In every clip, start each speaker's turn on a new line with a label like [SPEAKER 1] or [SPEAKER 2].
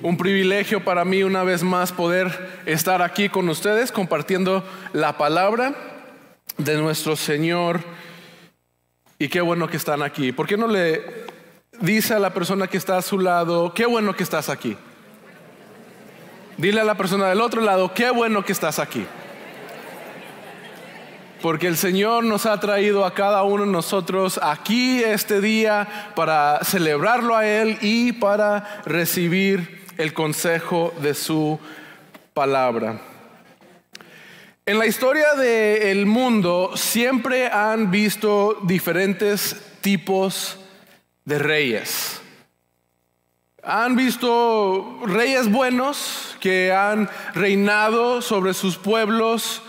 [SPEAKER 1] Un privilegio para mí una vez más poder estar aquí con ustedes compartiendo la palabra de nuestro Señor. Y qué bueno que están aquí. ¿Por qué no le dice a la persona que está a su lado, qué bueno que estás aquí? Dile a la persona del otro lado, qué bueno que estás aquí. Porque el Señor nos ha traído a cada uno de nosotros aquí este día para celebrarlo a Él y para recibir el consejo de su palabra. En la historia del mundo siempre han visto diferentes tipos de reyes. Han visto reyes buenos que han reinado sobre sus pueblos,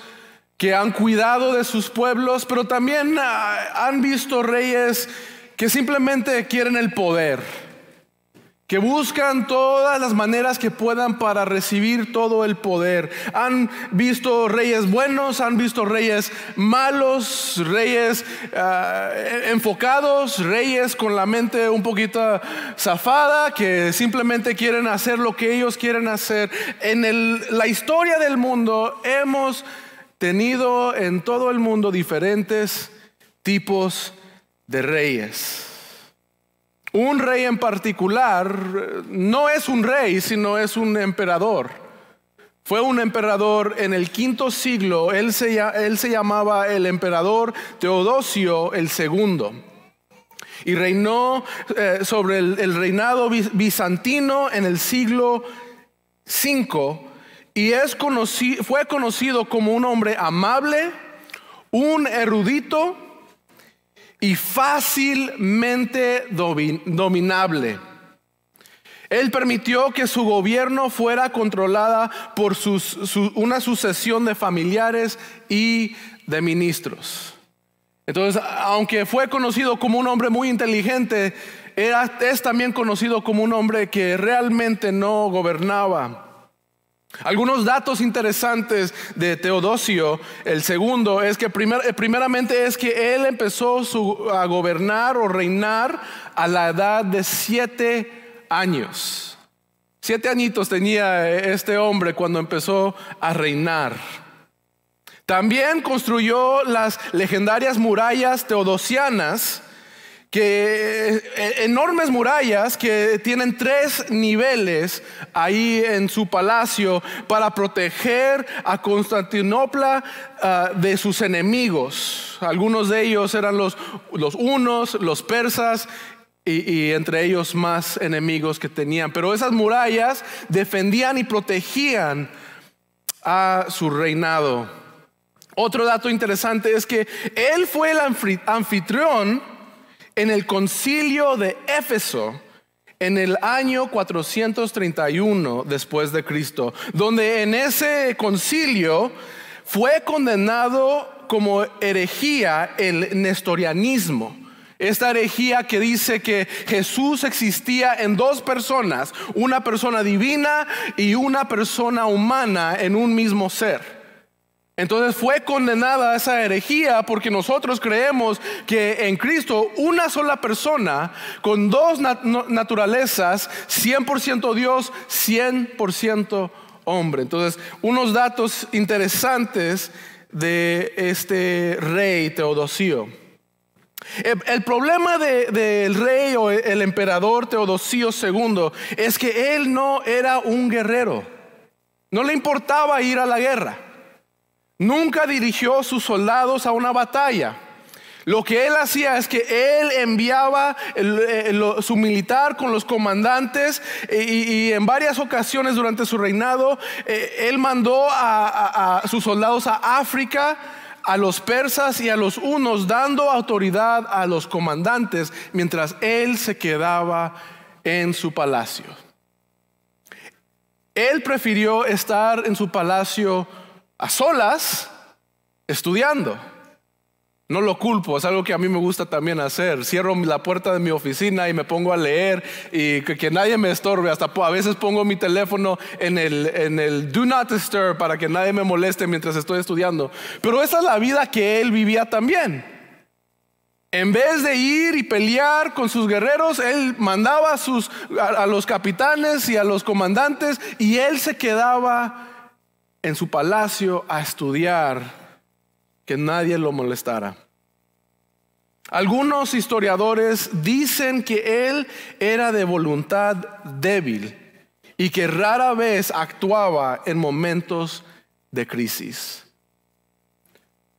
[SPEAKER 1] que han cuidado de sus pueblos, pero también han visto reyes que simplemente quieren el poder, que buscan todas las maneras que puedan para recibir todo el poder. Han visto reyes buenos, han visto reyes malos, reyes enfocados, reyes con la mente un poquito zafada, que simplemente quieren hacer lo que ellos quieren hacer. En la historia del mundo hemos tenido en todo el mundo diferentes tipos de reyes. Un rey en particular no es un rey, sino es un emperador. Fue un emperador en el quinto siglo. Él se llamaba el emperador Teodosio el segundo. Y reinó sobre el reinado bizantino en el siglo V. Y fue conocido como un hombre amable, un erudito y fácilmente dominable. Él permitió que su gobierno fuera controlada por una sucesión de familiares y de ministros. Entonces, aunque fue conocido como un hombre muy inteligente, es también conocido como un hombre que realmente no gobernaba. Algunos datos interesantes de Teodosio el segundo es que primeramente es que él empezó a gobernar o reinar a la edad de 7 años. 7 añitos tenía este hombre cuando empezó a reinar. También construyó las legendarias murallas teodosianas, enormes murallas que tienen 3 niveles ahí en su palacio para proteger a Constantinopla de sus enemigos. Algunos de ellos eran los hunos, los persas y entre ellos más enemigos que tenían. Pero esas murallas defendían y protegían a su reinado. Otro dato interesante es que él fue el anfitrión en el concilio de Éfeso en el año 431 después de Cristo, donde en ese concilio fue condenado como herejía el nestorianismo. Esta herejía que dice que Jesús existía en 2 personas, una persona divina y una persona humana en un mismo ser. Entonces fue condenada esa herejía porque nosotros creemos que en Cristo una sola persona con 2 naturalezas, 100% Dios, 100% hombre. Entonces, unos datos interesantes de este rey Teodosio. El problema del rey o el emperador Teodosio II es que él no era un guerrero. No le importaba ir a la guerra. Nunca dirigió sus soldados a una batalla. Lo que él hacía es que él enviaba su militar con los comandantes y en varias ocasiones durante su reinado él mandó a sus soldados a África, a los persas y a los hunos, dando autoridad a los comandantes mientras él se quedaba en su palacio. Él prefirió estar en su palacio a solas, estudiando. No lo culpo, es algo que a mí me gusta también hacer. Cierro la puerta de mi oficina y me pongo a leer y que nadie me estorbe. Hasta a veces pongo mi teléfono en el Do Not Disturb para que nadie me moleste mientras estoy estudiando. Pero esa es la vida que él vivía también. En vez de ir y pelear con sus guerreros, él mandaba a los capitanes y a los comandantes, y él se quedaba en su palacio a estudiar, que nadie lo molestara. Algunos historiadores dicen que él era de voluntad débil y que rara vez actuaba en momentos de crisis.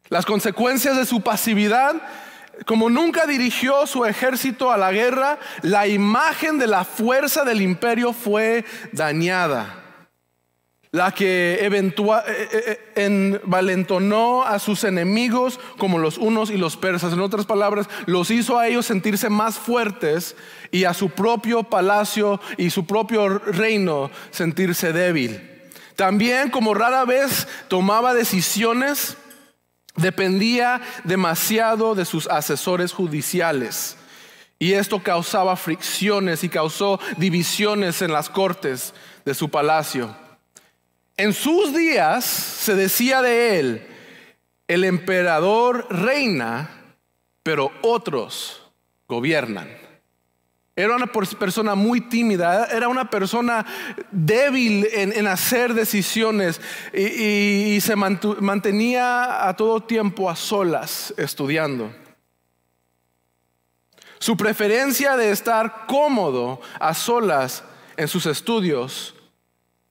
[SPEAKER 1] Las consecuencias de su pasividad: como nunca dirigió su ejército a la guerra, la imagen de la fuerza del imperio fue dañada, la que envalentonó a sus enemigos como los hunos y los persas. En otras palabras, los hizo a ellos sentirse más fuertes y a su propio palacio y su propio reino sentirse débil. También, como rara vez tomaba decisiones, dependía demasiado de sus asesores judiciales, y esto causaba fricciones y causó divisiones en las cortes de su palacio. En sus días se decía de él: el emperador reina, pero otros gobiernan. Era una persona muy tímida, era una persona débil en hacer decisiones, y se mantenía a todo tiempo a solas estudiando. Su preferencia de estar cómodo a solas en sus estudios,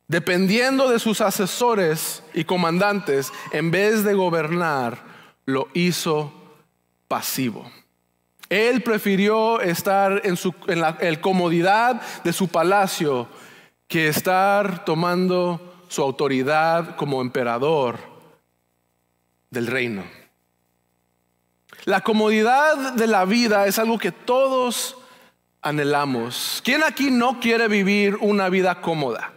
[SPEAKER 1] dependiendo de sus asesores y comandantes, en vez de gobernar, lo hizo pasivo. Él prefirió estar en la comodidad de su palacio que estar tomando su autoridad como emperador del reino. La comodidad de la vida es algo que todos anhelamos. ¿Quién aquí no quiere vivir una vida cómoda?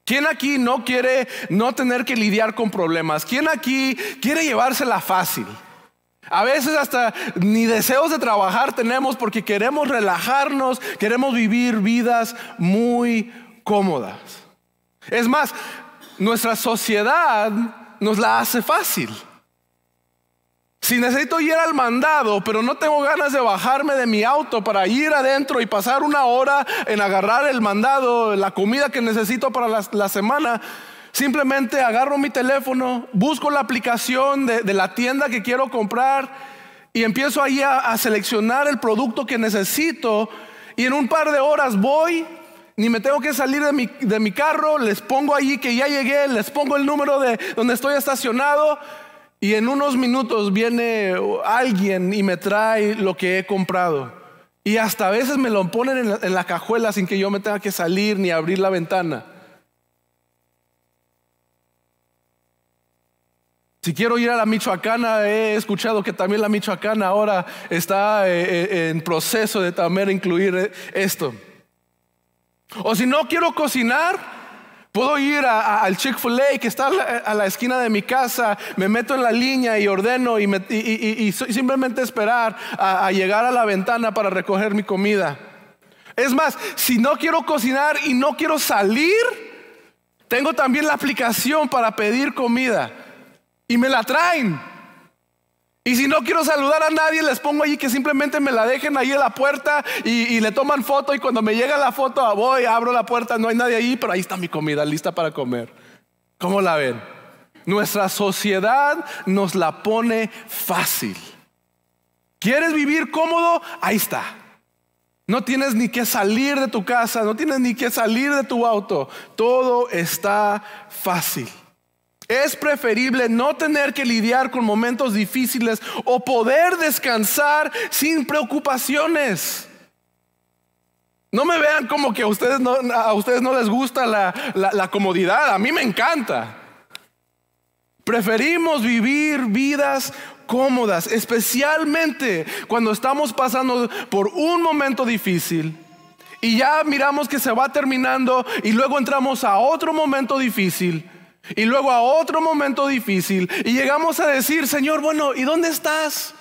[SPEAKER 1] ¿Quién aquí no quiere no tener que lidiar con problemas? ¿Quién aquí quiere llevársela fácil? A veces hasta ni deseos de trabajar tenemos porque queremos relajarnos, queremos vivir vidas muy cómodas. Es más, nuestra sociedad nos la hace fácil. Si necesito ir al mandado, pero no tengo ganas de bajarme de mi auto para ir adentro y pasar una hora en agarrar el mandado, la comida que necesito para la semana, simplemente agarro mi teléfono, busco la aplicación de la tienda que quiero comprar y empiezo ahí a seleccionar el producto que necesito, y en un par de horas voy, ni me tengo que salir de mi carro, les pongo ahí que ya llegué, les pongo el número de donde estoy estacionado, y en unos minutos viene alguien y me trae lo que he comprado. Y hasta a veces me lo ponen en la cajuela sin que yo me tenga que salir ni abrir la ventana. Si quiero ir a la Michoacana, he escuchado que también la Michoacana ahora está en proceso de también incluir esto. O si no quiero cocinar, puedo ir al Chick-fil-A que está a la esquina de mi casa, me meto en la línea y ordeno y simplemente esperar a llegar a la ventana para recoger mi comida. Es más, si no quiero cocinar y no quiero salir, tengo también la aplicación para pedir comida y me la traen. Y si no quiero saludar a nadie, les pongo allí que simplemente me la dejen ahí en la puerta y le toman foto, y cuando me llega la foto voy, abro la puerta, no hay nadie ahí, pero ahí está mi comida lista para comer. ¿Cómo la ven? Nuestra sociedad nos la pone fácil. ¿Quieres vivir cómodo? Ahí está. No tienes ni que salir de tu casa, no tienes ni que salir de tu auto. Todo está fácil. Es preferible no tener que lidiar con momentos difíciles o poder descansar sin preocupaciones. No me vean como que a ustedes no les gusta la comodidad. A mí me encanta. Preferimos vivir vidas cómodas, especialmente cuando estamos pasando por un momento difícil y ya miramos que se va terminando, y luego entramos a otro momento difícil y luego a otro momento difícil, y llegamos a decir: Señor, bueno, ¿y dónde estás?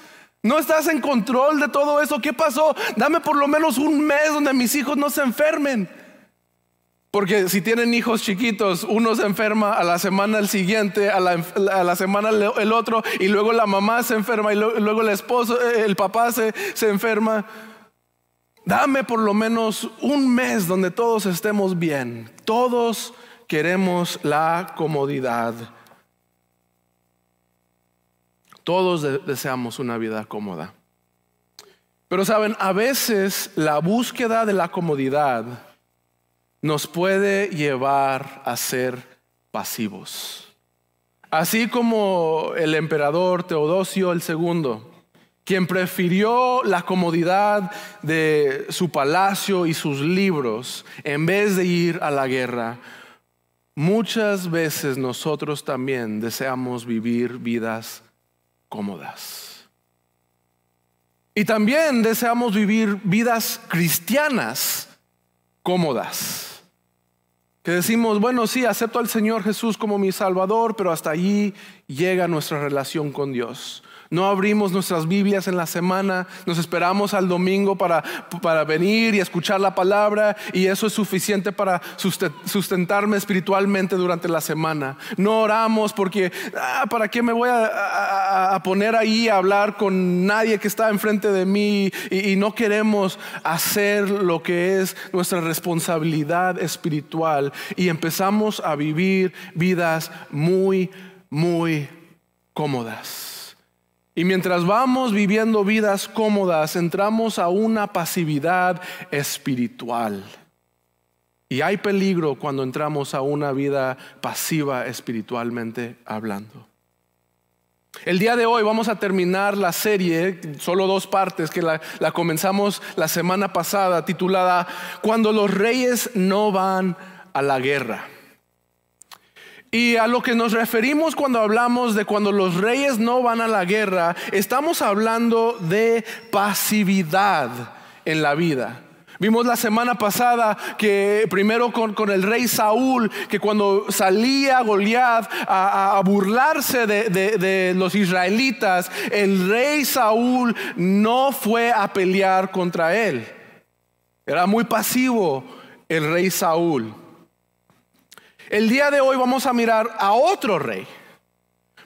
[SPEAKER 1] ¿No estás en control de todo eso? ¿Qué pasó? Dame por lo menos un mes donde mis hijos no se enfermen. Porque si tienen hijos chiquitos, uno se enferma a la semana el siguiente, a la semana el otro, y luego la mamá se enferma, y luego el esposo, el papá se enferma. Dame por lo menos un mes donde todos estemos bien. Todos queremos la comodidad. Todos deseamos una vida cómoda. Pero saben, a veces la búsqueda de la comodidad nos puede llevar a ser pasivos. Así como el emperador Teodosio II, quien prefirió la comodidad de su palacio y sus libros en vez de ir a la guerra, muchas veces nosotros también deseamos vivir vidas cómodas. Y también deseamos vivir vidas cristianas cómodas. Que decimos, bueno, sí, acepto al Señor Jesús como mi Salvador, pero hasta allí llega nuestra relación con Dios. No abrimos nuestras Biblias en la semana, nos esperamos al domingo para venir y escuchar la palabra, y eso es suficiente para sustentarme espiritualmente durante la semana. No oramos porque, ¿para qué me voy a poner ahí a hablar con nadie que está enfrente de mí? Y no queremos hacer lo que es nuestra responsabilidad espiritual, y empezamos a vivir vidas muy, muy cómodas. Y mientras vamos viviendo vidas cómodas, entramos a una pasividad espiritual. Y hay peligro cuando entramos a una vida pasiva espiritualmente hablando. El día de hoy vamos a terminar la serie, solo 2 partes, que la comenzamos la semana pasada, titulada Cuando los reyes no van a la guerra. Y a lo que nos referimos cuando hablamos de cuando los reyes no van a la guerra, estamos hablando de pasividad en la vida. Vimos la semana pasada que primero con el rey Saúl, que cuando salía Goliat a burlarse de los israelitas, el rey Saúl no fue a pelear contra él. Era muy pasivo el rey Saúl. El día de hoy vamos a mirar a otro rey.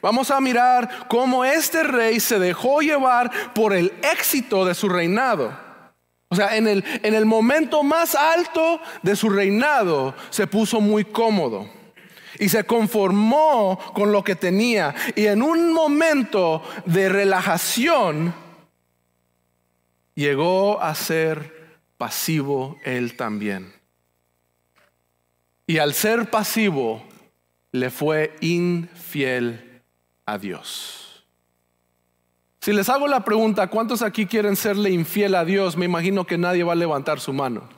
[SPEAKER 1] Vamos a mirar cómo este rey se dejó llevar por el éxito de su reinado. O sea, en el momento más alto de su reinado se puso muy cómodo y se conformó con lo que tenía. Y en un momento de relajación llegó a ser pasivo él también. Y al ser pasivo, le fue infiel a Dios. Si les hago la pregunta, ¿cuántos aquí quieren serle infiel a Dios? Me imagino que nadie va a levantar su mano.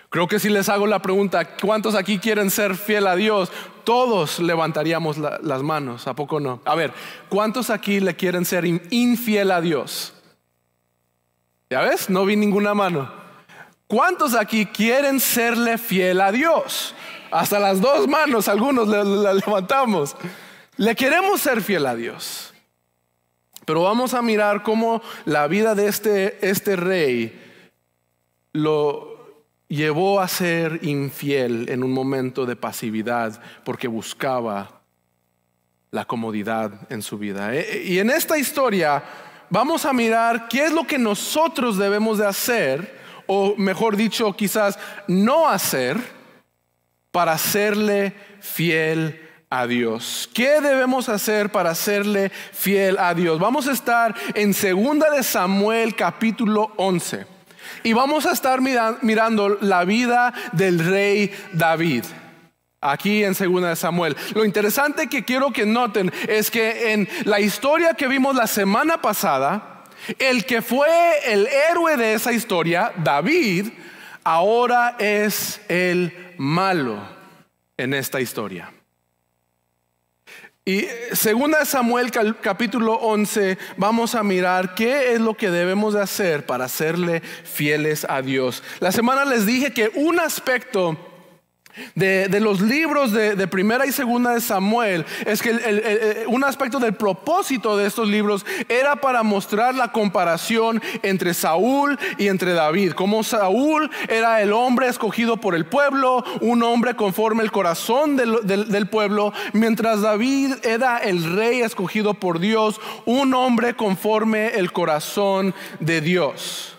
[SPEAKER 1] Creo que si les hago la pregunta, ¿cuántos aquí quieren ser fiel a Dios? Todos levantaríamos las manos, ¿a poco no? A ver, ¿cuántos aquí le quieren ser infiel a Dios? ¿Ya ves? No vi ninguna mano. ¿Cuántos aquí quieren serle fiel a Dios? Hasta las 2 manos, algunos la levantamos. Le queremos ser fiel a Dios. Pero vamos a mirar cómo la vida de este rey lo llevó a ser infiel en un momento de pasividad porque buscaba la comodidad en su vida. Y en esta historia vamos a mirar qué es lo que nosotros debemos de hacer, o mejor dicho, quizás no hacer, para serle fiel a Dios. ¿Qué debemos hacer para serle fiel a Dios? Vamos a estar en 2 de Samuel capítulo 11 y vamos a estar mirando la vida del rey David. Aquí en 2 de Samuel. Lo interesante que quiero que noten es que en la historia que vimos la semana pasada, el que fue el héroe de esa historia, David, ahora es el malo en esta historia. Y 2 de Samuel capítulo 11 vamos a mirar qué es lo que debemos de hacer para serle fieles a Dios. La semana les dije que un aspecto de los libros de Primera y Segunda de Samuel es que un aspecto del propósito de estos libros era para mostrar la comparación entre Saúl y entre David. Como Saúl era el hombre escogido por el pueblo, un hombre conforme el corazón del pueblo, mientras David era el rey escogido por Dios, un hombre conforme el corazón de Dios.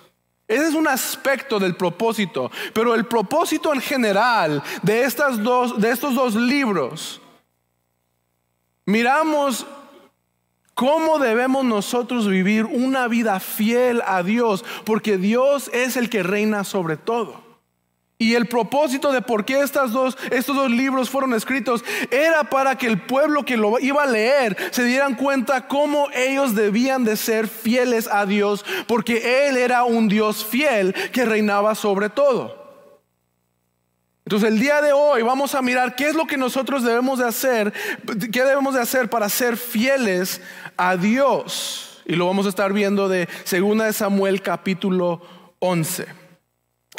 [SPEAKER 1] Ese es un aspecto del propósito, pero el propósito en general de estos dos libros, miramos cómo debemos nosotros vivir una vida fiel a Dios, porque Dios es el que reina sobre todo. Y el propósito de por qué estos dos libros fueron escritos era para que el pueblo que lo iba a leer se dieran cuenta cómo ellos debían de ser fieles a Dios, porque Él era un Dios fiel que reinaba sobre todo. Entonces el día de hoy vamos a mirar qué es lo que nosotros debemos de hacer, qué debemos de hacer para ser fieles a Dios. Y lo vamos a estar viendo de 2 de Samuel capítulo 11.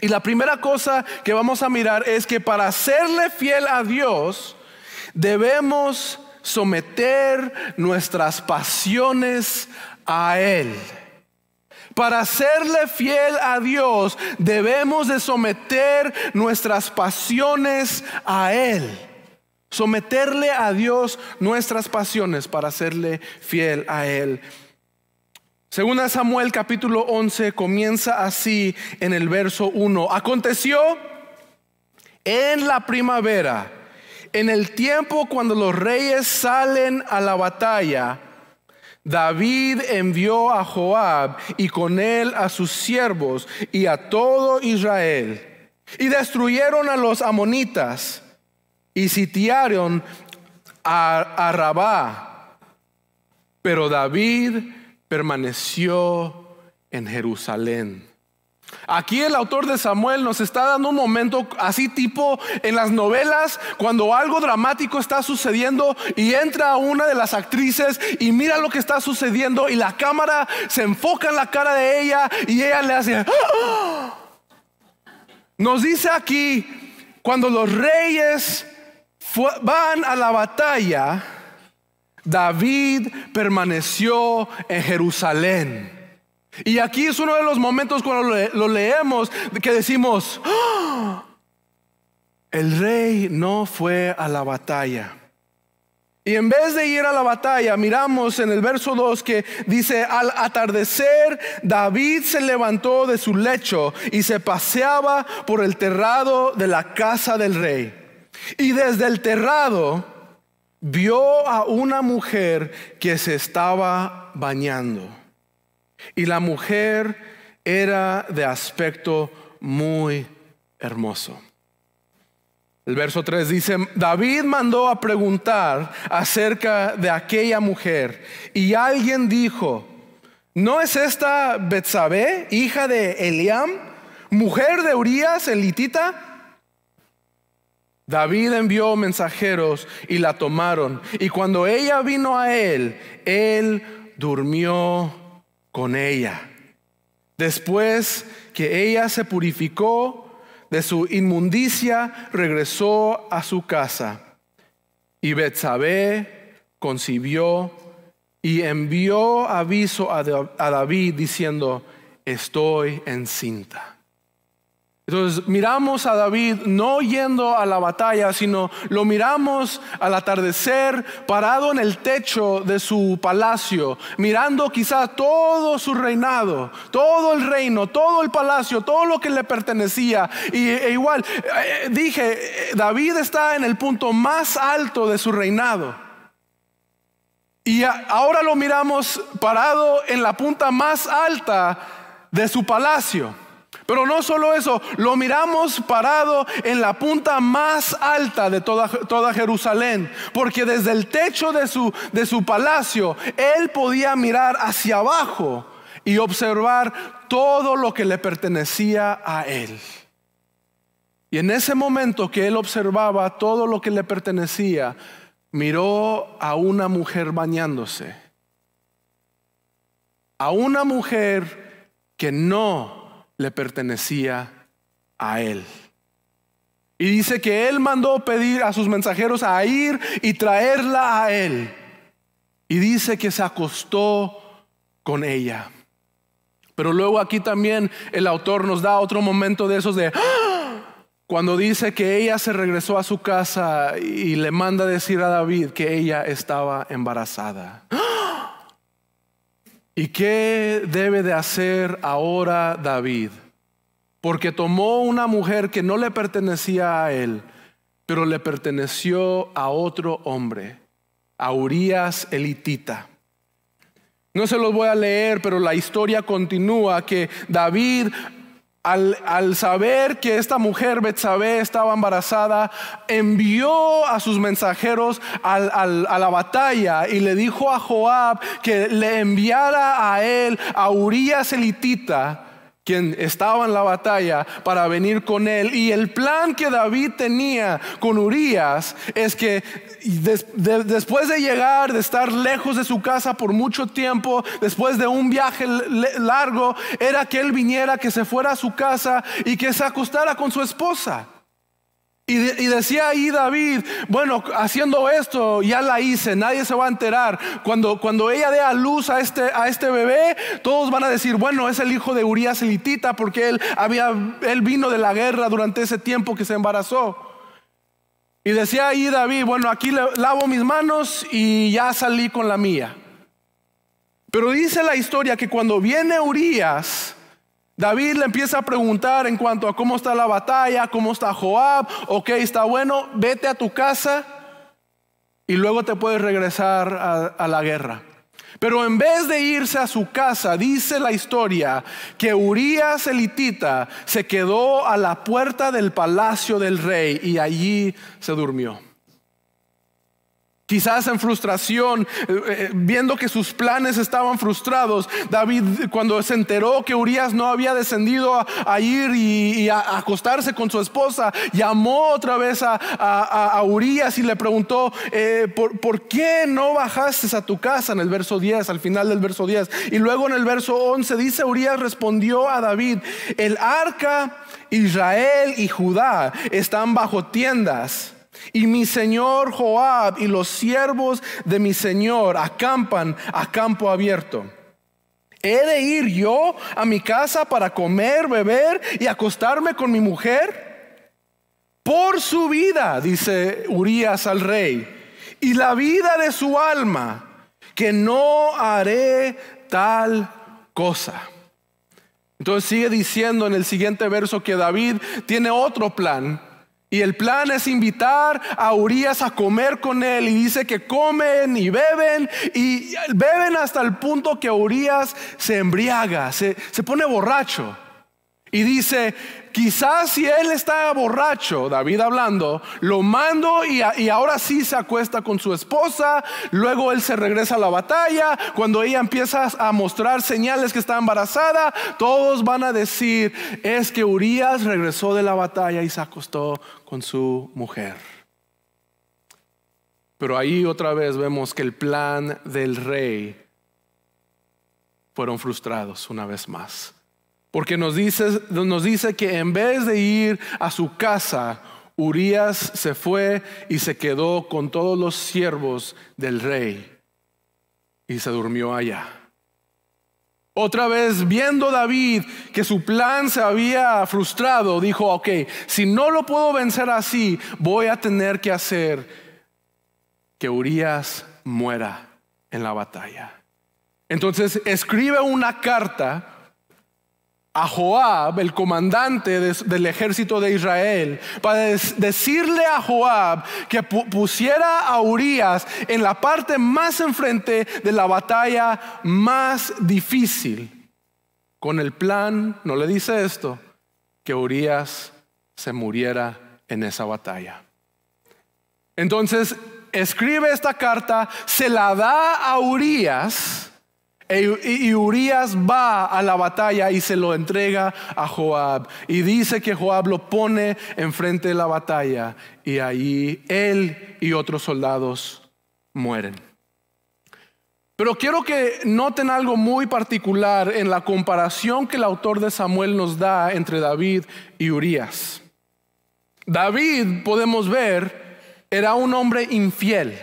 [SPEAKER 1] Y la primera cosa que vamos a mirar es que para serle fiel a Dios debemos someter nuestras pasiones a Él. Para serle fiel a Dios debemos de someter nuestras pasiones a Él. Someterle a Dios nuestras pasiones para serle fiel a Él. Segunda Samuel capítulo 11 comienza así en el verso 1. Aconteció en la primavera, en el tiempo cuando los reyes salen a la batalla, David envió a Joab y con él a sus siervos y a todo Israel. Y destruyeron a los amonitas y sitiaron a Rabá. Pero David permaneció en Jerusalén. Aquí el autor de Samuel nos está dando un momento así tipo en las novelas, cuando algo dramático está sucediendo y entra una de las actrices y mira lo que está sucediendo y la cámara se enfoca en la cara de ella y ella le hace ¡ah! Nos dice aquí, cuando los reyes van a la batalla, David permaneció en Jerusalén. Y aquí es uno de los momentos cuando lo leemos que decimos, ¡oh! El rey no fue a la batalla. Y en vez de ir a la batalla, miramos en el verso 2 que dice: al atardecer David se levantó de su lecho y se paseaba por el terrado de la casa del rey. Y desde el terrado vio a una mujer que se estaba bañando. Y la mujer era de aspecto muy hermoso. El verso 3 dice: David mandó a preguntar acerca de aquella mujer, y alguien dijo: ¿no es esta Betsabé, hija de Eliam, mujer de Urías el hitita? David envió mensajeros y la tomaron, y cuando ella vino a él, él durmió con ella. Después que ella se purificó de su inmundicia, regresó a su casa. Y Betsabé concibió y envió aviso a David diciendo: estoy encinta. Entonces miramos a David no yendo a la batalla, sino lo miramos al atardecer parado en el techo de su palacio, mirando quizá todo su reinado, todo el reino, todo el palacio, todo lo que le pertenecía. Igual dije, David está en el punto más alto de su reinado. Y ahora lo miramos parado en la punta más alta de su palacio. Pero no solo eso, lo miramos parado en la punta más alta de toda Jerusalén, porque desde el techo de su palacio él podía mirar hacia abajo y observar todo lo que le pertenecía a él. Y en ese momento que él observaba todo lo que le pertenecía, miró a una mujer bañándose, a una mujer que no le pertenecía a él. Y dice que él mandó pedir a sus mensajeros a ir y traerla a él. Y dice que se acostó con ella. Pero luego aquí también el autor nos da otro momento de esos de cuando dice que ella se regresó a su casa y le manda decir a David que ella estaba embarazada. ¿Y qué debe de hacer ahora David? Porque tomó una mujer que no le pertenecía a él, pero le perteneció a otro hombre, a Urías el hitita. No se los voy a leer, pero la historia continúa que David, al saber que esta mujer Betsabé estaba embarazada, envió a sus mensajeros a la batalla y le dijo a Joab que le enviara a él a Urías el hitita, quien estaba en la batalla, para venir con él. Y el plan que David tenía con Urías es que después de llegar, de estar lejos de su casa por mucho tiempo, después de un viaje largo, era que él viniera, que se fuera a su casa y que se acostara con su esposa. Y decía ahí David, bueno, haciendo esto ya la hice, nadie se va a enterar. Cuando ella dé a luz a este bebé, todos van a decir, bueno, es el hijo de Urías el hitita, porque él vino de la guerra durante ese tiempo que se embarazó. Y decía ahí David, bueno, aquí lavo mis manos y ya salí con la mía. Pero dice la historia que cuando viene Urías, David le empieza a preguntar en cuanto a cómo está la batalla, cómo está Joab. Ok, está bueno, vete a tu casa y luego te puedes regresar a la guerra. Pero en vez de irse a su casa, dice la historia que Urías el hitita se quedó a la puerta del palacio del rey y allí se durmió. Quizás en frustración, viendo que sus planes estaban frustrados, David, cuando se enteró que Urías no había descendido a ir y a acostarse con su esposa, llamó otra vez a Urías y le preguntó, ¿por qué no bajaste a tu casa? En el verso 10, al final del verso 10. Y luego en el verso 11 dice, Urías respondió a David, el arca, Israel y Judá están bajo tiendas, y mi señor Joab y los siervos de mi señor acampan a campo abierto. ¿He de ir yo a mi casa para comer, beber y acostarme con mi mujer? Por su vida, dice Urías al rey, y la vida de su alma, que no haré tal cosa. Entonces sigue diciendo en el siguiente verso que David tiene otro plan. Y el plan es invitar a Urías a comer con él. Y dice que comen y beben hasta el punto que Urías se embriaga, se pone borracho. Y dice, quizás si él está borracho, David hablando, lo mando y ahora sí se acuesta con su esposa. Luego él se regresa a la batalla. Cuando ella empieza a mostrar señales que está embarazada, todos van a decir, es que Urías regresó de la batalla y se acostó con su mujer. Pero ahí otra vez vemos que el plan del rey fueron frustrados una vez más. Porque nos dice que en vez de ir a su casa, Urías se fue y se quedó con todos los siervos del rey y se durmió allá. Otra vez, viendo David que su plan se había frustrado, dijo, ok, si no lo puedo vencer así, voy a tener que hacer que Urías muera en la batalla. Entonces escribe una carta a Joab, el comandante del ejército de Israel, para decirle a Joab que pusiera a Urías en la parte más enfrente de la batalla más difícil, con el plan, no le dice esto, que Urías se muriera en esa batalla. Entonces escribe esta carta, se la da a Urías. Y Urías va a la batalla y se lo entrega a Joab. Y dice que Joab lo pone enfrente de la batalla. Y ahí él y otros soldados mueren. Pero quiero que noten algo muy particular en la comparación que el autor de Samuel nos da entre David y Urías. David, podemos ver, era un hombre infiel.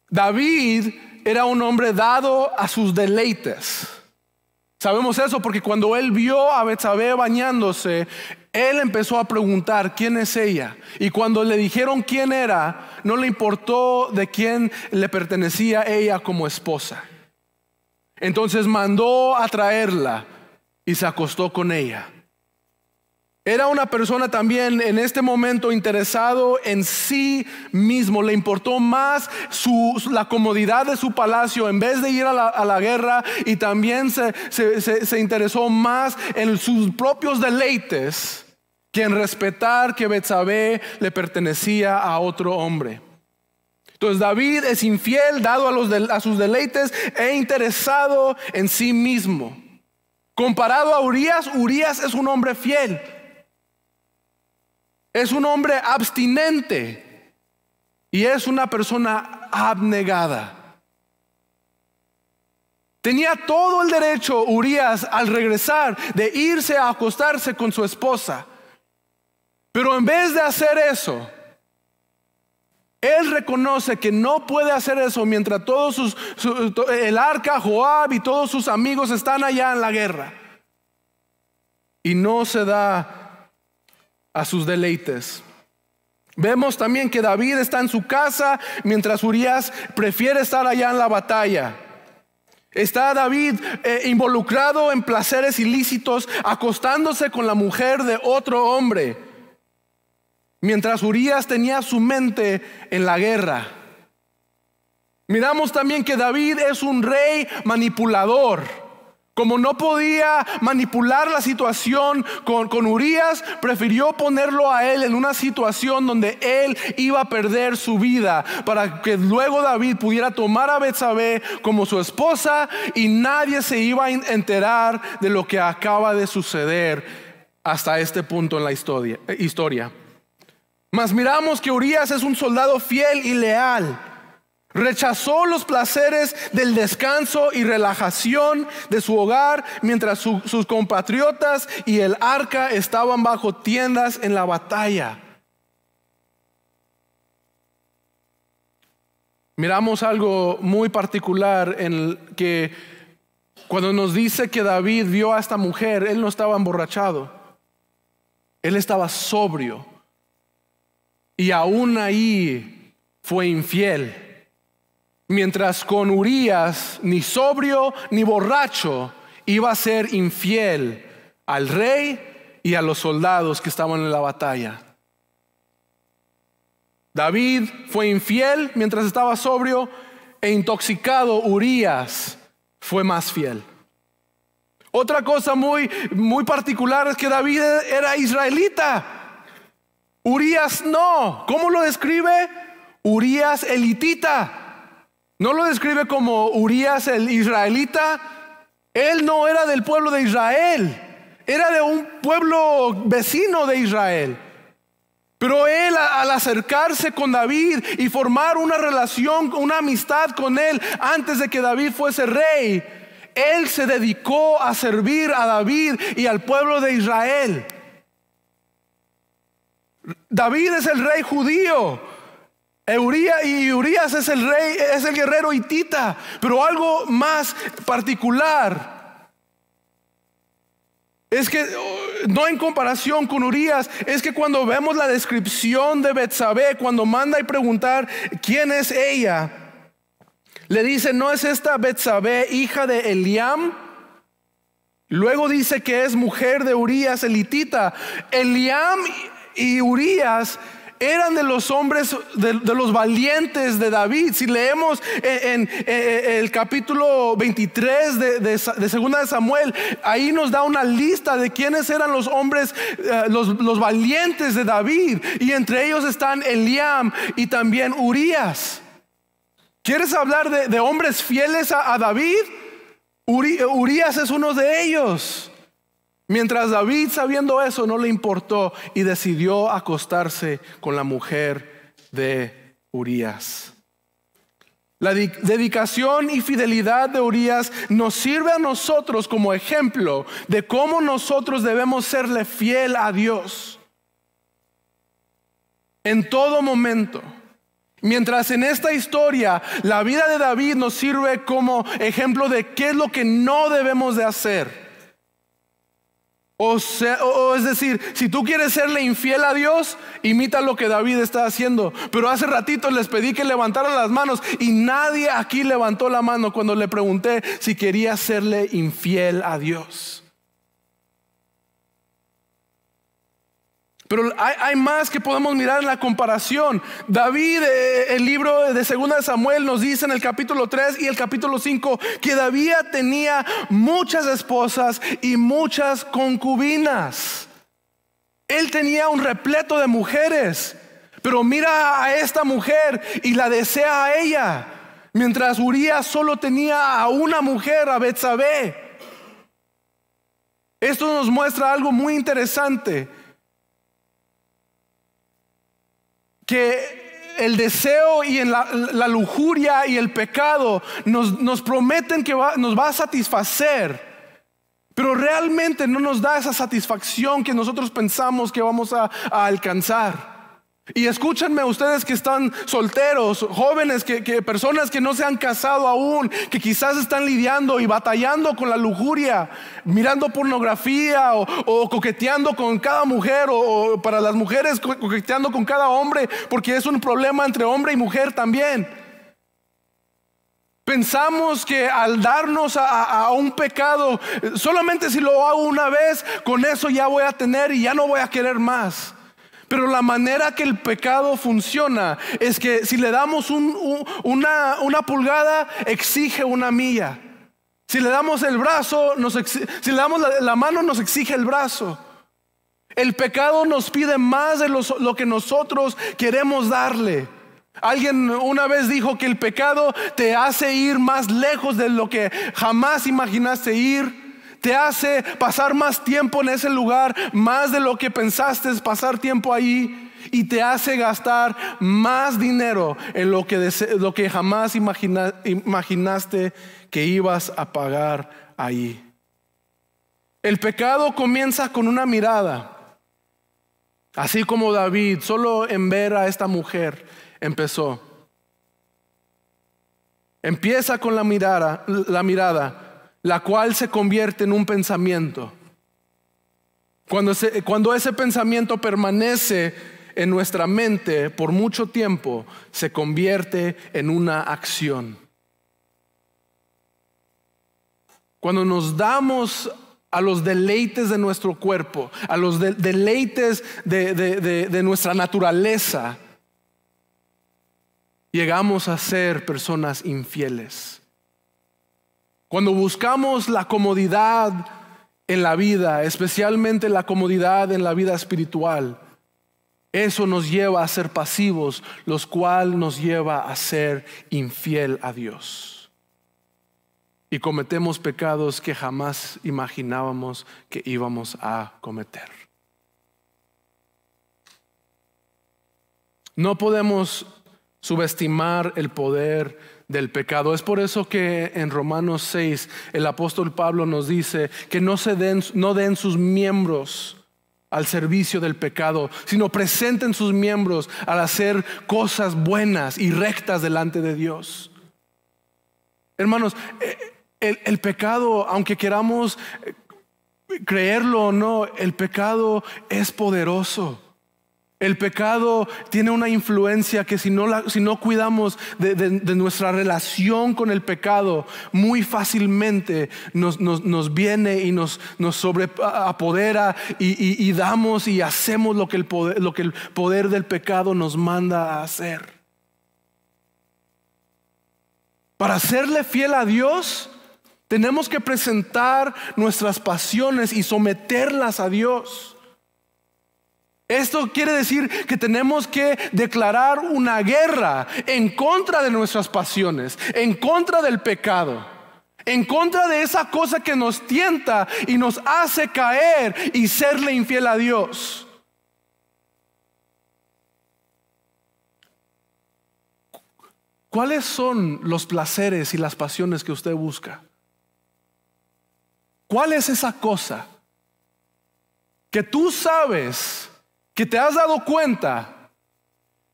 [SPEAKER 1] David era un hombre dado a sus deleites. Sabemos eso porque cuando él vio a Betsabé bañándose, él empezó a preguntar quién es ella. Y cuando le dijeron quién era, no le importó de quién le pertenecía ella como esposa. Entonces mandó a traerla y se acostó con ella. Era una persona también en este momento interesado en sí mismo. Le importó más la comodidad de su palacio en vez de ir a la guerra. Y también se interesó más en sus propios deleites que en respetar que Betsabé le pertenecía a otro hombre. Entonces David es infiel, dado a sus deleites e interesado en sí mismo. Comparado a Urías, Urías es un hombre fiel. Es un hombre abstinente y es una persona abnegada. Tenía todo el derecho Urías al regresar de irse a acostarse con su esposa. Pero en vez de hacer eso, él reconoce que no puede hacer eso mientras el arca, Joab y todos sus amigos están allá en la guerra. Y no se da a sus deleites. Vemos también que David está en su casa mientras Urías prefiere estar allá en la batalla. Está David involucrado en placeres ilícitos, acostándose con la mujer de otro hombre, mientras Urías tenía su mente en la guerra. Miramos también que David es un rey manipulador. Como no podía manipular la situación con Urías, prefirió ponerlo a él en una situación donde él iba a perder su vida, para que luego David pudiera tomar a Betsabé como su esposa y nadie se iba a enterar de lo que acaba de suceder hasta este punto en la historia. Mas miramos que Urías es un soldado fiel y leal. Rechazó los placeres del descanso y relajación de su hogar mientras sus compatriotas y el arca estaban bajo tiendas en la batalla. Miramos algo muy particular en que cuando nos dice que David vio a esta mujer, él no estaba emborrachado, él estaba sobrio y aún ahí fue infiel. Mientras con Urías, ni sobrio ni borracho, iba a ser infiel al rey y a los soldados que estaban en la batalla. David fue infiel mientras estaba sobrio e intoxicado. Urías fue más fiel. Otra cosa muy particular es que David era israelita. Urías no. ¿Cómo lo describe? Urías elitita. No lo describe como Urías el israelita. Él no era del pueblo de Israel, era de un pueblo vecino de Israel. Pero él, al acercarse con David y formar una relación, una amistad con él antes de que David fuese rey, él se dedicó a servir a David y al pueblo de Israel. David es el rey judío. Urías es el rey, es el guerrero hitita. Pero algo más particular es que no en comparación con Urías, es que cuando vemos la descripción de Betsabé, cuando manda y preguntar quién es ella, le dice, ¿no es esta Betsabé hija de Eliam? Luego dice que es mujer de Urías el hitita. Eliam y Urías eran de los hombres, de los valientes de David. Si leemos en el capítulo 23 de Segunda de Samuel, ahí nos da una lista de quiénes eran los hombres, los valientes de David. Y entre ellos están Eliam y también Urías. ¿Quieres hablar de hombres fieles a David? Urías es uno de ellos. Mientras David, sabiendo eso, no le importó y decidió acostarse con la mujer de Urías. La dedicación y fidelidad de Urías nos sirve a nosotros como ejemplo de cómo nosotros debemos serle fiel a Dios. en todo momento. Mientras en esta historia la vida de David nos sirve como ejemplo de qué es lo que no debemos de hacer. O es decir, si tú quieres serle infiel a Dios, imita lo que David está haciendo. Pero hace ratito les pedí que levantaran las manos y nadie aquí levantó la mano cuando le pregunté si quería serle infiel a Dios. Pero hay más que podemos mirar en la comparación. David, el libro de 2 de Samuel nos dice en el capítulo 3 y el capítulo 5 que David tenía muchas esposas y muchas concubinas. Él tenía un repleto de mujeres, pero mira a esta mujer y la desea a ella, mientras Urías solo tenía a una mujer, a Betsabé. Esto nos muestra algo muy interesante, que el deseo y en la lujuria y el pecado nos prometen que nos va a satisfacer, pero realmente no nos da esa satisfacción que nosotros pensamos que vamos a alcanzar. Y escúchenme ustedes que están solteros, jóvenes, que personas que no se han casado aún, que quizás están lidiando y batallando con la lujuria, mirando pornografía o coqueteando con cada mujer, o para las mujeres coqueteando con cada hombre, porque es un problema entre hombre y mujer también. Pensamos que al darnos a un pecado, solamente si lo hago una vez, con eso ya voy a tener y ya no voy a querer más. Pero la manera que el pecado funciona es que si le damos una pulgada, exige una milla. Si le damos el brazo, si le damos la mano, nos exige el brazo. El pecado nos pide más de lo que nosotros queremos darle. Alguien una vez dijo que el pecado te hace ir más lejos de lo que jamás imaginaste ir. Te hace pasar más tiempo en ese lugar, más de lo que pensaste pasar tiempo ahí, y te hace gastar más dinero en lo que jamás imaginaste que ibas a pagar ahí. El pecado comienza con una mirada, así como David, solo en ver a esta mujer empezó. Empieza con la mirada, la cual se convierte en un pensamiento. Cuando ese pensamiento permanece en nuestra mente por mucho tiempo, se convierte en una acción. Cuando nos damos a los deleites de nuestro cuerpo, a los deleites de nuestra naturaleza, llegamos a ser personas infieles. Cuando buscamos la comodidad en la vida, especialmente la comodidad en la vida espiritual, eso nos lleva a ser pasivos, los cuales nos lleva a ser infiel a Dios. Y cometemos pecados que jamás imaginábamos que íbamos a cometer. No podemos subestimar el poder del pecado. Es por eso que en Romanos 6 el apóstol Pablo nos dice que no den sus miembros al servicio del pecado, sino presenten sus miembros al hacer cosas buenas y rectas delante de Dios. Hermanos, el pecado, aunque queramos creerlo o no, el pecado es poderoso. El pecado tiene una influencia que si no cuidamos de nuestra relación con el pecado, muy fácilmente nos viene y nos sobreapodera y damos y hacemos lo que el poder del pecado nos manda a hacer. Para serle fiel a Dios, tenemos que presentar nuestras pasiones y someterlas a Dios. Esto quiere decir que tenemos que declarar una guerra en contra de nuestras pasiones, en contra del pecado, en contra de esa cosa que nos tienta y nos hace caer y serle infiel a Dios. ¿Cuáles son los placeres y las pasiones que usted busca? ¿Cuál es esa cosa que tú sabes, que te has dado cuenta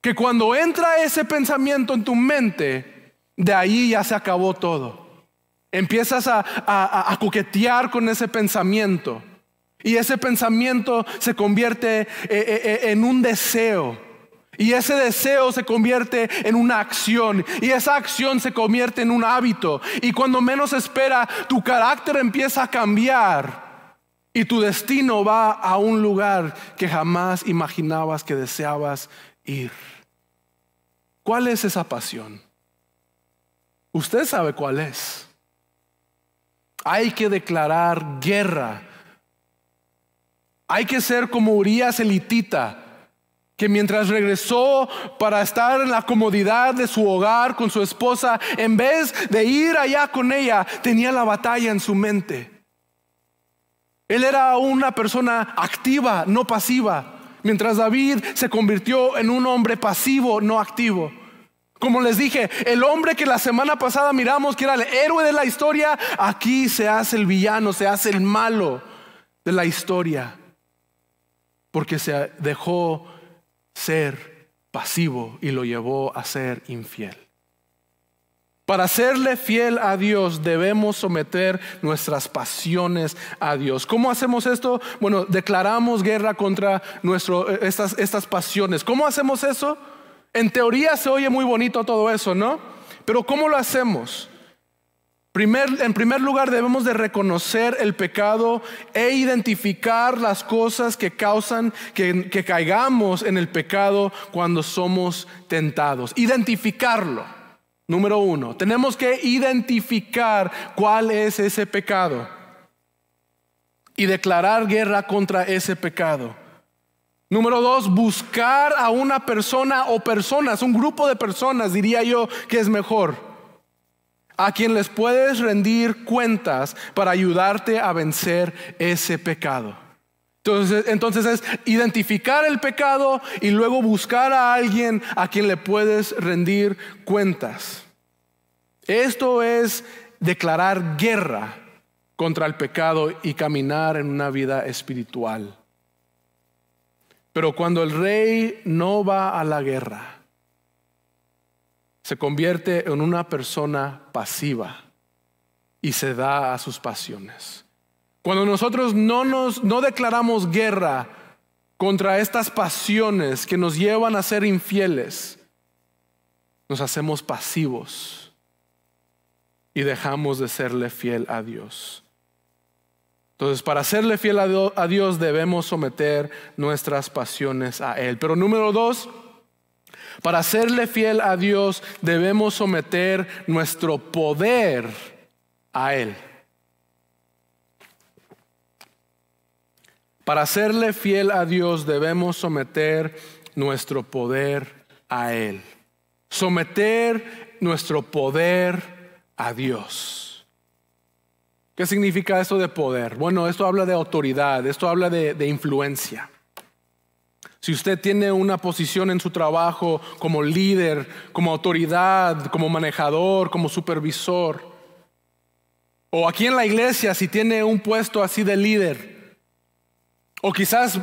[SPEAKER 1] que cuando entra ese pensamiento en tu mente, de ahí ya se acabó todo. Empiezas a coquetear con ese pensamiento y ese pensamiento se convierte en un deseo. Y ese deseo se convierte en una acción y esa acción se convierte en un hábito. Y cuando menos espera, tu carácter empieza a cambiar y tu destino va a un lugar que jamás imaginabas que deseabas ir. ¿Cuál es esa pasión? Usted sabe cuál es. Hay que declarar guerra. Hay que ser como Urías elitita, que mientras regresó para estar en la comodidad de su hogar con su esposa, en vez de ir allá con ella, tenía la batalla en su mente. Él era una persona activa, no pasiva, mientras David se convirtió en un hombre pasivo, no activo. Como les dije, el hombre que la semana pasada miramos que era el héroe de la historia, aquí se hace el villano, se hace el malo de la historia, porque se dejó ser pasivo y lo llevó a ser infiel. Para serle fiel a Dios debemos someter nuestras pasiones a Dios. ¿Cómo hacemos esto? Bueno, declaramos guerra contra estas pasiones. ¿Cómo hacemos eso? En teoría se oye muy bonito todo eso, ¿no? Pero ¿cómo lo hacemos? En primer lugar debemos de reconocer el pecado e identificar las cosas que causan que caigamos en el pecado cuando somos tentados. Identificarlo. Número 1, tenemos que identificar cuál es ese pecado y declarar guerra contra ese pecado. Número 2, buscar a una persona o personas, un grupo de personas, diría yo que es mejor, a quien les puedes rendir cuentas para ayudarte a vencer ese pecado. Entonces es identificar el pecado y luego buscar a alguien a quien le puedes rendir cuentas. Esto es declarar guerra contra el pecado y caminar en una vida espiritual. Pero cuando el rey no va a la guerra, se convierte en una persona pasiva y se da a sus pasiones. Cuando nosotros no declaramos guerra contra estas pasiones que nos llevan a ser infieles, nos hacemos pasivos y dejamos de serle fiel a Dios. Entonces, para serle fiel a Dios debemos someter nuestras pasiones a Él. Pero número 2, para serle fiel a Dios debemos someter nuestro poder a Él. Para serle fiel a Dios debemos someter nuestro poder a Él. Someter nuestro poder a Dios. ¿Qué significa esto de poder? Bueno, esto habla de autoridad, esto habla de influencia. Si usted tiene una posición en su trabajo como líder, como autoridad, como manejador, como supervisor, o aquí en la iglesia si tiene un puesto así de líder, o quizás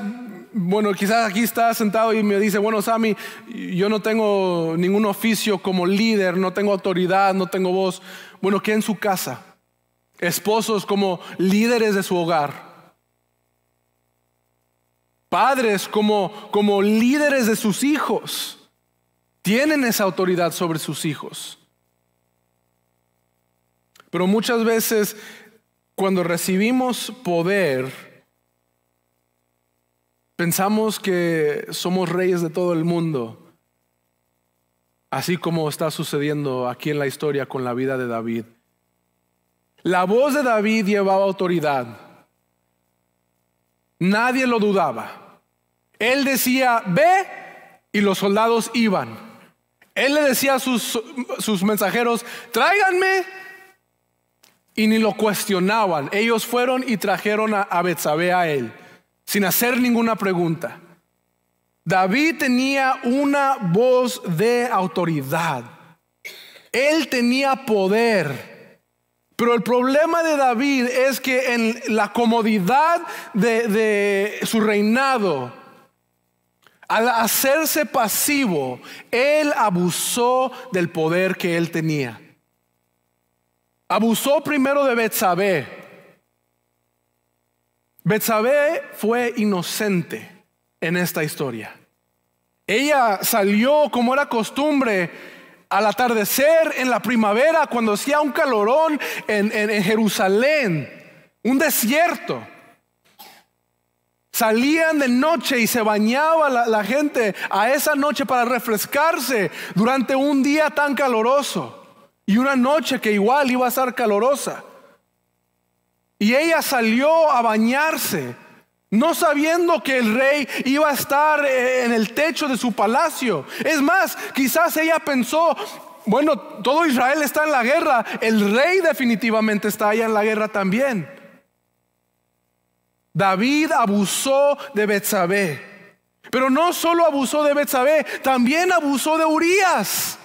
[SPEAKER 1] aquí está sentado y me dice, bueno, Sammy, yo no tengo ningún oficio como líder, no tengo autoridad, no tengo voz. Bueno, ¿qué en su casa? Esposos como líderes de su hogar. Padres como líderes de sus hijos. Tienen esa autoridad sobre sus hijos. Pero muchas veces cuando recibimos poder, pensamos que somos reyes de todo el mundo. Así como está sucediendo aquí en la historia con la vida de David. La voz de David llevaba autoridad. Nadie lo dudaba. Él decía, ve, y los soldados iban. Él le decía a sus mensajeros, tráiganme, y ni lo cuestionaban. Ellos fueron y trajeron a Betsabé a él, sin hacer ninguna pregunta. David tenía una voz de autoridad. Él tenía poder. Pero el problema de David es que en la comodidad de su reinado, Al hacerse pasivo, él abusó del poder que él tenía. Abusó primero de Betsabé. Betsabé fue inocente en esta historia. Ella salió como era costumbre al atardecer en la primavera, cuando hacía un calorón en Jerusalén, un desierto. Salían de noche y se bañaba la gente a esa noche para refrescarse durante un día tan caluroso y una noche que igual iba a ser calurosa. Y ella salió a bañarse, no sabiendo que el rey iba a estar en el techo de su palacio. Es más, quizás ella pensó, bueno, todo Israel está en la guerra, el rey definitivamente está allá en la guerra también. David abusó de Betsabé, pero no solo abusó de Betsabé, también abusó de Urías,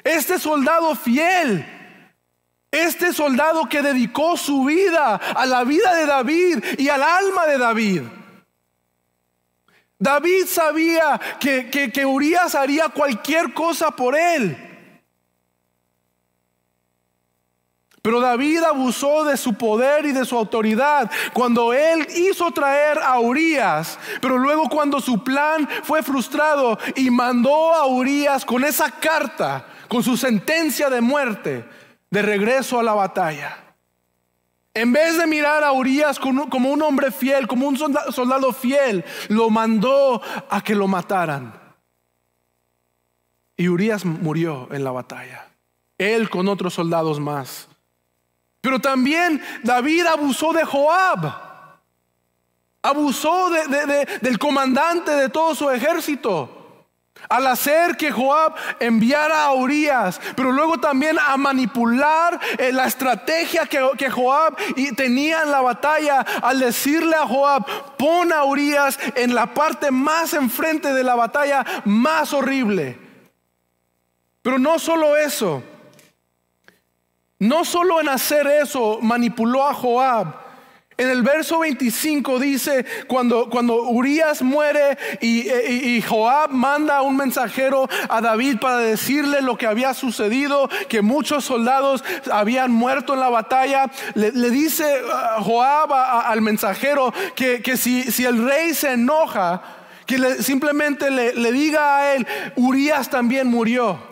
[SPEAKER 1] este soldado fiel, este soldado que dedicó su vida a la vida de David y al alma de David. David sabía que Urías haría cualquier cosa por él. Pero David abusó de su poder y de su autoridad cuando él hizo traer a Urías, pero luego cuando su plan fue frustrado y mandó a Urías con esa carta, con su sentencia de muerte, de regreso a la batalla. En vez de mirar a Urías como un hombre fiel, como un soldado fiel, lo mandó a que lo mataran. Y Urías murió en la batalla, él con otros soldados más. Pero también David abusó de Joab, abusó del comandante de todo su ejército, al hacer que Joab enviara a Urías, pero luego también a manipular la estrategia que Joab tenía en la batalla, al decirle a Joab, pon a Urías en la parte más enfrente de la batalla, más horrible. Pero no solo eso. No solo en hacer eso manipuló a Joab. En el verso 25 dice, cuando Urías muere y Joab manda a un mensajero a David para decirle lo que había sucedido, que muchos soldados habían muerto en la batalla, le dice Joab al mensajero que si el rey se enoja, que simplemente le diga a él, Urías también murió.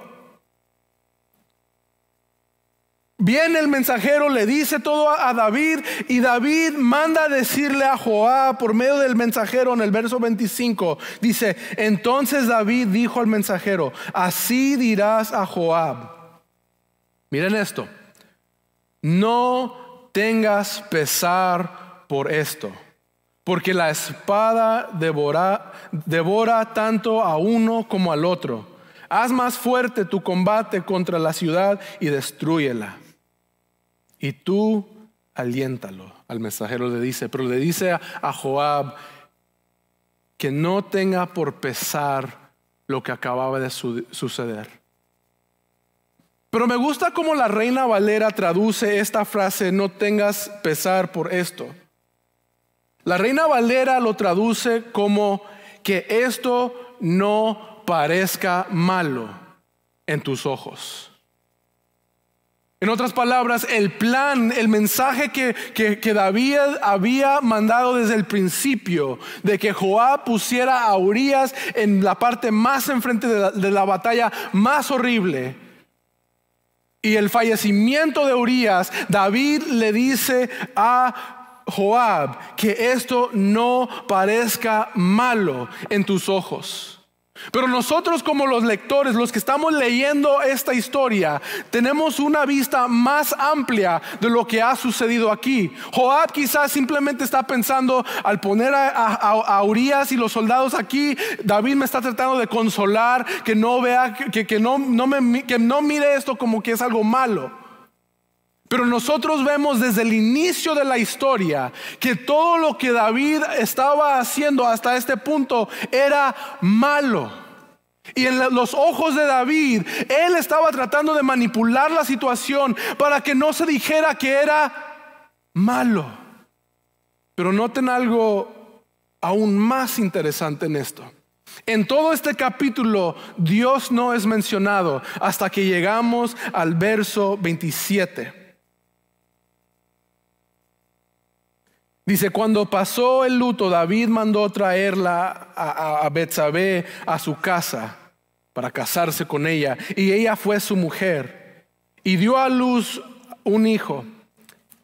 [SPEAKER 1] Viene el mensajero, le dice todo a David, y David manda a decirle a Joab por medio del mensajero en el verso 25. Dice, entonces David dijo al mensajero, así dirás a Joab. Miren esto, no tengas pesar por esto, porque la espada devora tanto a uno como al otro. Haz más fuerte tu combate contra la ciudad y destrúyela. Y tú aliéntalo. Al mensajero le dice, pero le dice a Joab que no tenga por pesar lo que acababa de suceder. Pero me gusta cómo la Reina Valera traduce esta frase, no tengas pesar por esto. La Reina Valera lo traduce como que esto no parezca malo en tus ojos. En otras palabras, el plan, el mensaje que David había mandado desde el principio, de que Joab pusiera a Urías en la parte más enfrente de la batalla más horrible, y el fallecimiento de Urías, David le dice a Joab que esto no parezca malo en tus ojos. Pero nosotros, como los lectores, los que estamos leyendo esta historia, tenemos una vista más amplia de lo que ha sucedido aquí. Joab quizás simplemente está pensando, al poner a Urías y los soldados aquí, David me está tratando de consolar, que no vea, que no mire esto como que es algo malo. Pero nosotros vemos desde el inicio de la historia que todo lo que David estaba haciendo hasta este punto era malo. Y en los ojos de David, él estaba tratando de manipular la situación para que no se dijera que era malo. Pero noten algo aún más interesante en esto. En todo este capítulo Dios no es mencionado hasta que llegamos al verso 27. Dice, cuando pasó el luto, David mandó traerla a Betsabé a su casa para casarse con ella, y ella fue su mujer y dio a luz un hijo.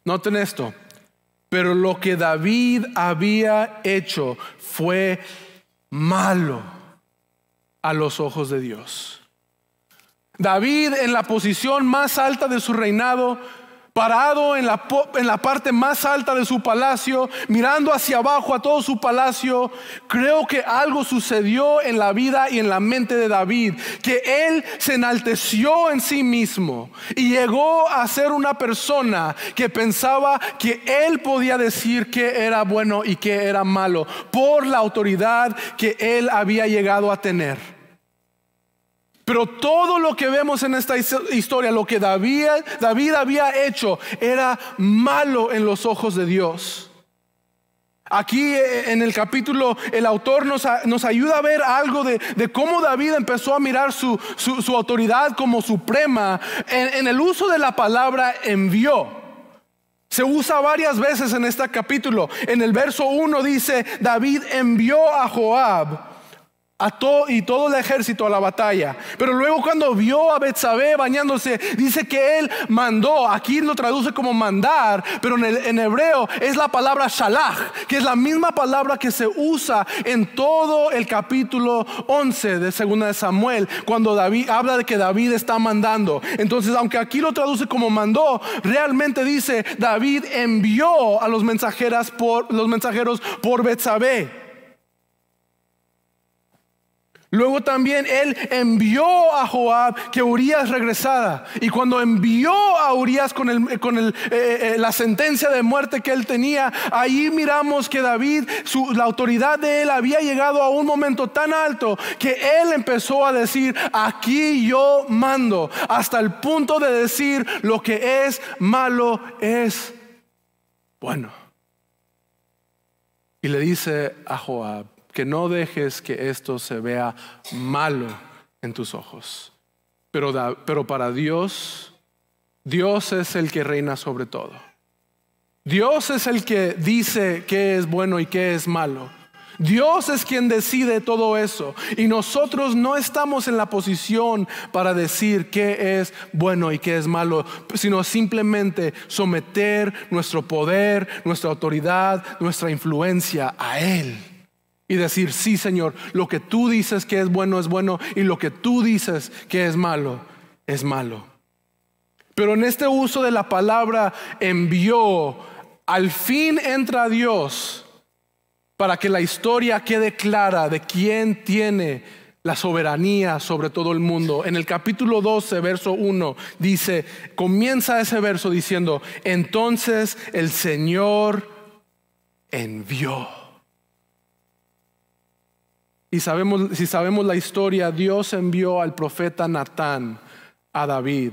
[SPEAKER 1] Noten esto, pero lo que David había hecho fue malo a los ojos de Dios. David, en la posición más alta de su reinado, parado en la parte más alta de su palacio, mirando hacia abajo a todo su palacio, creo que algo sucedió en la vida y en la mente de David, que él se enalteció en sí mismo y llegó a ser una persona que pensaba que él podía decir qué era bueno y qué era malo por la autoridad que él había llegado a tener. Pero todo lo que vemos en esta historia, lo que David había hecho, era malo en los ojos de Dios. Aquí en el capítulo el autor nos ayuda a ver algo de cómo David empezó a mirar su autoridad como suprema en el uso de la palabra envió. Se usa varias veces en este capítulo. En el verso 1 dice, David envió a Joab y todo el ejército a la batalla. Pero luego cuando vio a Betsabé bañándose, dice que él mandó. Aquí lo traduce como mandar, pero en hebreo es la palabra shalach, que es la misma palabra que se usa en todo el capítulo 11 de 2 de Samuel, cuando David habla de que David está mandando. Entonces, aunque aquí lo traduce como mandó, realmente dice David envió a los mensajeros por Betsabé. Luego también él envió a Joab que Urías regresara. Y cuando envió a Urías con la sentencia de muerte que él tenía, ahí miramos que David, la autoridad de él había llegado a un momento tan alto que él empezó a decir, aquí yo mando, hasta el punto de decir lo que es malo es bueno. Y le dice a Joab, que no dejes que esto se vea malo en tus ojos. Pero para Dios, Dios es el que reina sobre todo. Dios es el que dice qué es bueno y qué es malo. Dios es quien decide todo eso. Y nosotros no estamos en la posición para decir qué es bueno y qué es malo, sino simplemente someter nuestro poder, nuestra autoridad, nuestra influencia a Él. Y decir, sí Señor, lo que tú dices que es bueno y lo que tú dices que es malo. Pero en este uso de la palabra envió, al fin entra Dios para que la historia quede clara de quién tiene la soberanía sobre todo el mundo. En el capítulo 12, verso 1, comienza ese verso diciendo, entonces el Señor envió. Y si sabemos la historia, Dios envió al profeta Natán a David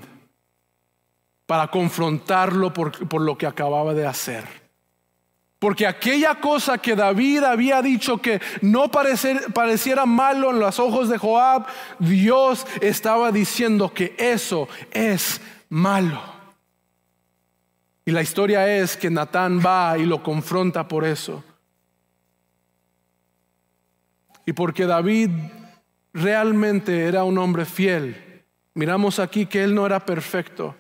[SPEAKER 1] para confrontarlo por lo que acababa de hacer. Porque aquella cosa que David había dicho que no pareciera malo en los ojos de Joab, Dios estaba diciendo que eso es malo. Y la historia es que Natán va y lo confronta por eso. Y porque David realmente era un hombre fiel, miramos aquí que él no era perfecto.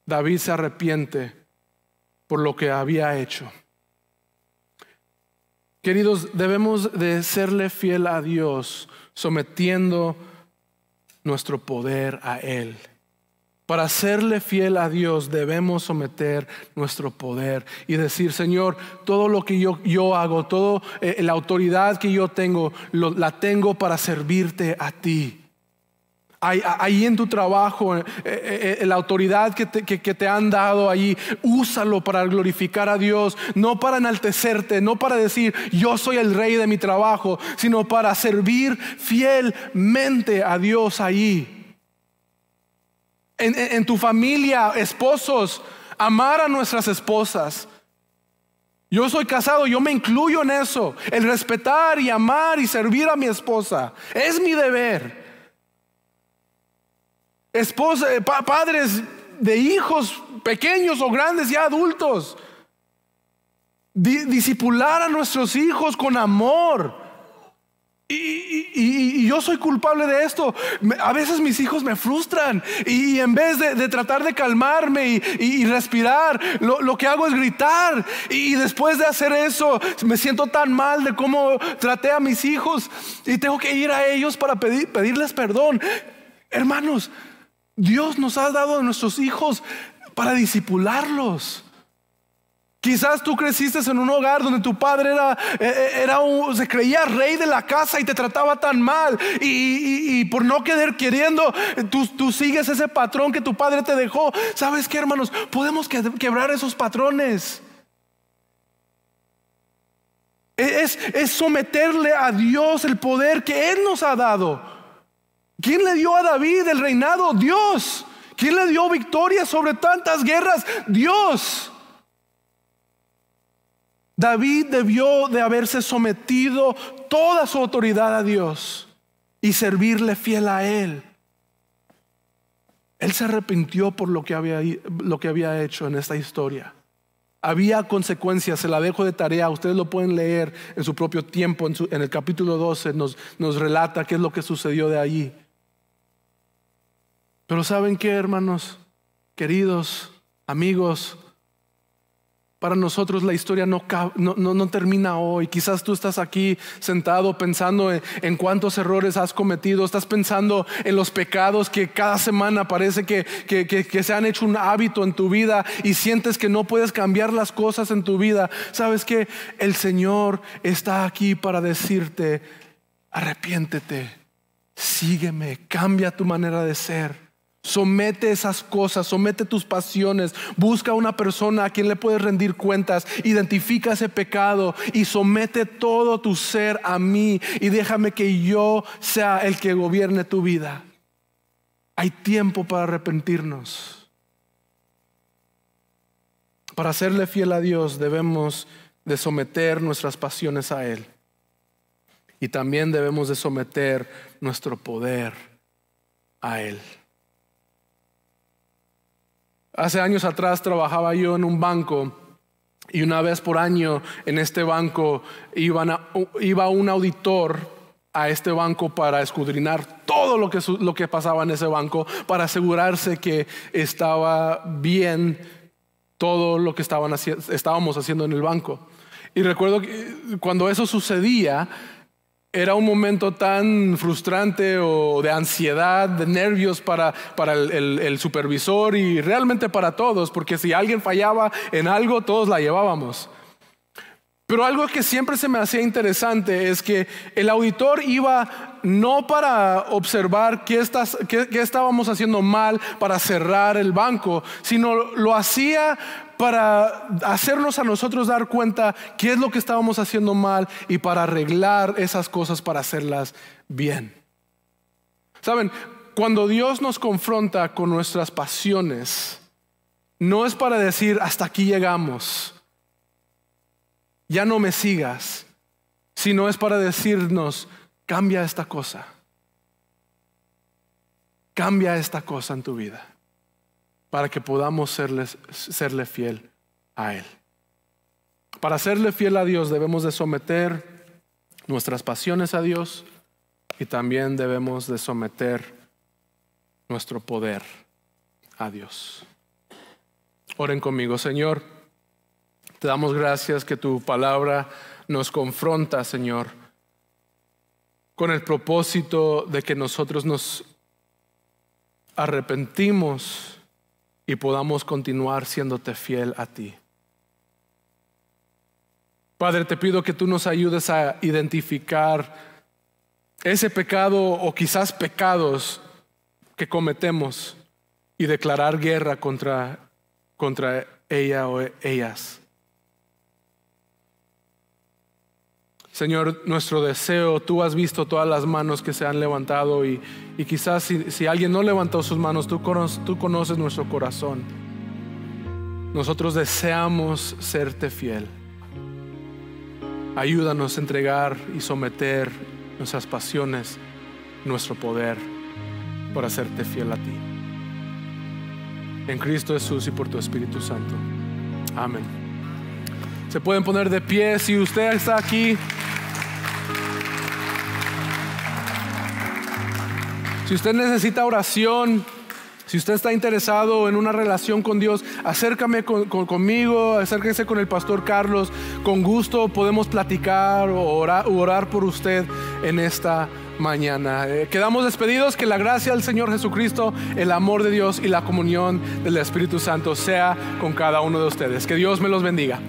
[SPEAKER 1] David se arrepiente por lo que había hecho. Queridos, debemos de serle fiel a Dios, sometiendo nuestro poder a Él. Para serle fiel a Dios debemos someter nuestro poder y decir, Señor, todo lo que yo hago, toda la autoridad que yo tengo, la tengo para servirte a ti. Ahí en tu trabajo, la autoridad que te han dado allí, úsalo para glorificar a Dios, no para enaltecerte, no para decir yo soy el rey de mi trabajo, sino para servir fielmente a Dios allí. En tu familia, esposos, amar a nuestras esposas. Yo soy casado, yo me incluyo en eso. El respetar y amar y servir a mi esposa es mi deber. Padres de hijos pequeños o grandes, ya adultos, discipular a nuestros hijos con amor. Y yo soy culpable de esto. A veces mis hijos me frustran y en vez de tratar de calmarme y respirar, lo que hago es gritar. Y después de hacer eso me siento tan mal de cómo traté a mis hijos y tengo que ir a ellos para pedirles perdón. Hermanos, Dios nos ha dado a nuestros hijos para discipularlos. Quizás tú creciste en un hogar donde tu padre se creía rey de la casa y te trataba tan mal, y por no queriendo, tú sigues ese patrón que tu padre te dejó. ¿Sabes qué, hermanos? Podemos quebrar esos patrones. Es someterle a Dios el poder que Él nos ha dado. ¿Quién le dio a David el reinado? Dios. ¿Quién le dio victoria sobre tantas guerras? Dios. David debió de haberse sometido toda su autoridad a Dios y servirle fiel a Él. Él se arrepintió por lo que había hecho en esta historia. Había consecuencias, se la dejo de tarea, ustedes lo pueden leer en su propio tiempo. En el capítulo 12 nos relata qué es lo que sucedió de allí. Pero ¿saben qué, hermanos? Queridos amigos, para nosotros la historia no termina hoy. Quizás tú estás aquí sentado pensando en cuántos errores has cometido. Estás pensando en los pecados que cada semana parece que se han hecho un hábito en tu vida y sientes que no puedes cambiar las cosas en tu vida. ¿Sabes qué? El Señor está aquí para decirte: arrepiéntete, sígueme, cambia tu manera de ser. Somete esas cosas, somete tus pasiones, busca una persona a quien le puedes rendir cuentas, identifica ese pecado y somete todo tu ser a mí y déjame que yo sea el que gobierne tu vida. Hay tiempo para arrepentirnos. Para serle fiel a Dios debemos de someter nuestras pasiones a Él, y también debemos de someter nuestro poder a Él. Hace años atrás trabajaba yo en un banco, y una vez por año en este banco iba un auditor a este banco para escudriñar todo lo que pasaba en ese banco, para asegurarse que estaba bien todo lo que estábamos haciendo en el banco. Y recuerdo que cuando eso sucedía, era un momento tan frustrante o de ansiedad, de nervios para el supervisor y realmente para todos, porque si alguien fallaba en algo, todos la llevábamos. Pero algo que siempre se me hacía interesante es que el auditor iba no para observar qué estábamos haciendo mal para cerrar el banco, sino lo hacía para hacernos a nosotros dar cuenta qué es lo que estábamos haciendo mal y para arreglar esas cosas, para hacerlas bien. Saben, cuando Dios nos confronta con nuestras pasiones, no es para decir hasta aquí llegamos, ya no me sigas, sino es para decirnos: cambia esta cosa, cambia esta cosa en tu vida, para que podamos serle fiel a Él. Para serle fiel a Dios debemos de someter nuestras pasiones a Dios, y también debemos de someter nuestro poder a Dios. Oren conmigo. Señor, te damos gracias que tu palabra nos confronta, Señor, con el propósito de que nosotros nos arrepentimos y podamos continuar siéndote fiel a ti. Padre, te pido que tú nos ayudes a identificar ese pecado o quizás pecados que cometemos y declarar guerra contra ella o ellas. Señor, nuestro deseo, tú has visto todas las manos que se han levantado y quizás si alguien no levantó sus manos, tú conoces nuestro corazón. Nosotros deseamos serte fiel. Ayúdanos a entregar y someter nuestras pasiones, nuestro poder, para hacerte fiel a ti. En Cristo Jesús y por tu Espíritu Santo. Amén. Se pueden poner de pie si usted está aquí. Si usted necesita oración, si usted está interesado en una relación con Dios, conmigo, acérquese con el pastor Carlos. Con gusto podemos platicar o orar por usted en esta mañana. Quedamos despedidos. Que la gracia del Señor Jesucristo, el amor de Dios y la comunión del Espíritu Santo sea con cada uno de ustedes. Que Dios me los bendiga.